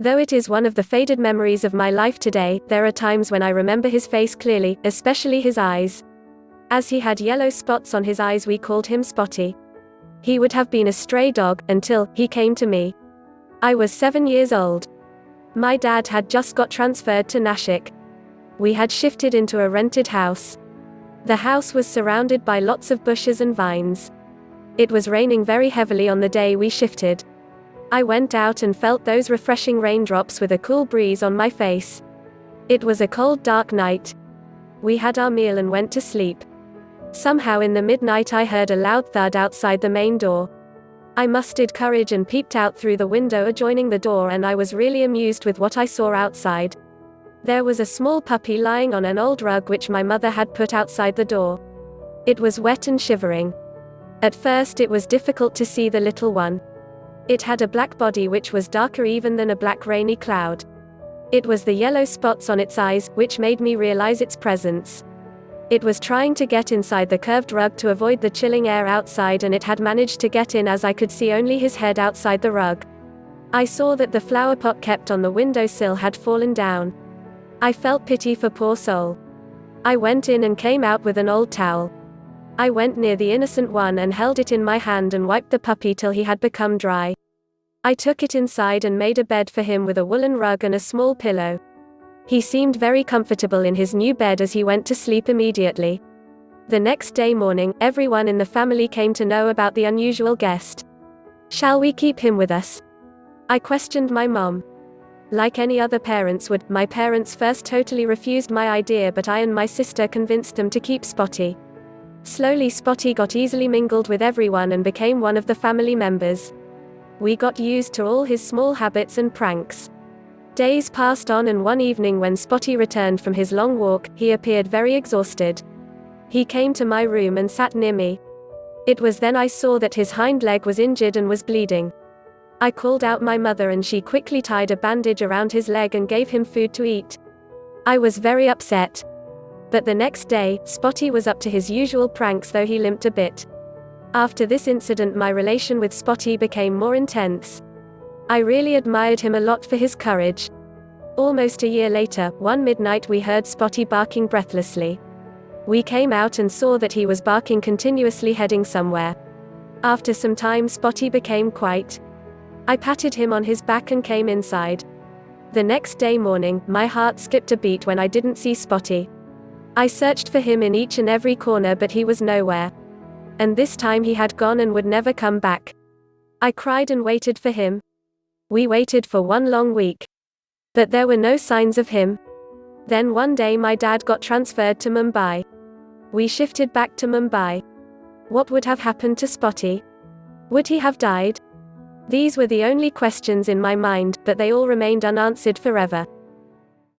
Though it is one of the faded memories of my life today, there are times when I remember his face clearly, especially his eyes. As he had yellow spots on his eyes, we called him Spotty. He would have been a stray dog, until he came to me. I was 7 years old. My dad had just got transferred to Nasik. We had shifted into a rented house. The house was surrounded by lots of bushes and vines. It was raining very heavily on the day we shifted. I went out and felt those refreshing raindrops with a cool breeze on my face. It was a cold, dark night. We had our meal and went to sleep. Somehow in the midnight I heard a loud thud outside the main door. I mustered courage and peeped out through the window adjoining the door, and I was really amused with what I saw outside. There was a small puppy lying on an old rug which my mother had put outside the door. It was wet and shivering. At first it was difficult to see the little one. It had a black body which was darker even than a black rainy cloud. It was the yellow spots on its eyes, which made me realize its presence. It was trying to get inside the curved rug to avoid the chilling air outside, and it had managed to get in as I could see only his head outside the rug. I saw that the flower pot kept on the windowsill had fallen down. I felt pity for poor soul. I went in and came out with an old towel. I went near the innocent one and held it in my hand and wiped the puppy till he had become dry. I took it inside and made a bed for him with a woolen rug and a small pillow. He seemed very comfortable in his new bed as he went to sleep immediately. The next day morning, everyone in the family came to know about the unusual guest. "Shall we keep him with us?" I questioned my mom. Like any other parents would, my parents first totally refused my idea, but I and my sister convinced them to keep Spotty. Slowly Spotty got easily mingled with everyone and became one of the family members. We got used to all his small habits and pranks. Days passed on, and one evening when Spotty returned from his long walk, he appeared very exhausted. He came to my room and sat near me. It was then I saw that his hind leg was injured and was bleeding. I called out my mother and she quickly tied a bandage around his leg and gave him food to eat. I was very upset. But the next day, Spotty was up to his usual pranks, though he limped a bit. After this incident, my relation with Spotty became more intense. I really admired him a lot for his courage. Almost a year later, one midnight we heard Spotty barking breathlessly. We came out and saw that he was barking continuously, heading somewhere. After some time, Spotty became quiet. I patted him on his back and came inside. The next day morning, my heart skipped a beat when I didn't see Spotty. I searched for him in each and every corner, but he was nowhere. And this time he had gone and would never come back. I cried and waited for him. We waited for 1 long week. But there were no signs of him. Then one day my dad got transferred to Mumbai. We shifted back to Mumbai. What would have happened to Spotty? Would he have died? These were the only questions in my mind, but they all remained unanswered forever.